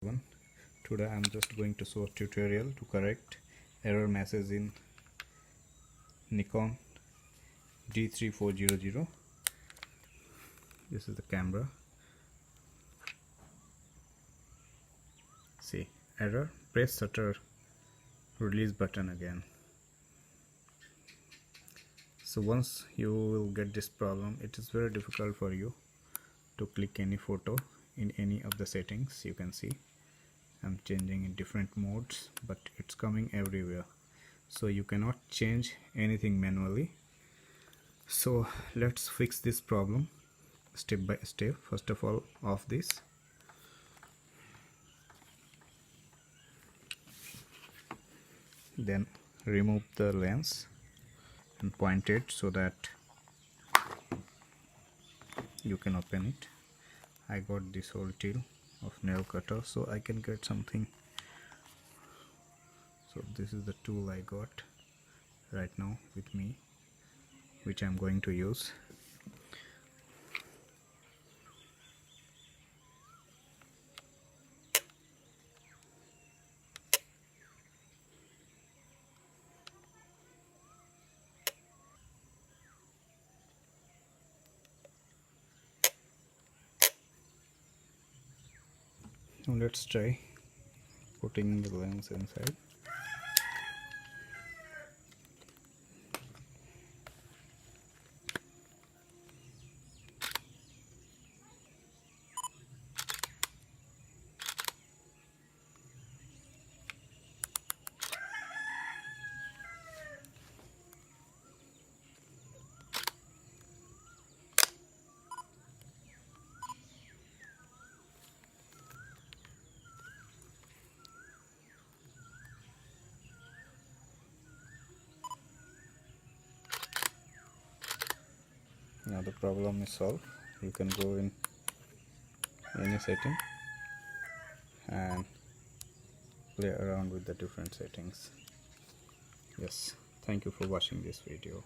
One. Today I'm just going to show a tutorial to correct error message in Nikon D3400. This is the camera. See, error, press shutter release button again. So once you will get this problem, it is very difficult for you to click any photo in any of the settings. You can see I'm changing in different modes, but it's coming everywhere, so you cannot change anything manually. So let's fix this problem step by step. First of all, off this, then remove the lens and point it so that you can open it. I got this whole tool of nail cutter so I can get something. So this is the tool I got right now with me, which I'm going to use. Now let's try putting the lens inside. Now the problem is solved. You can go in any setting and play around with the different settings. Yes, thank you for watching this video.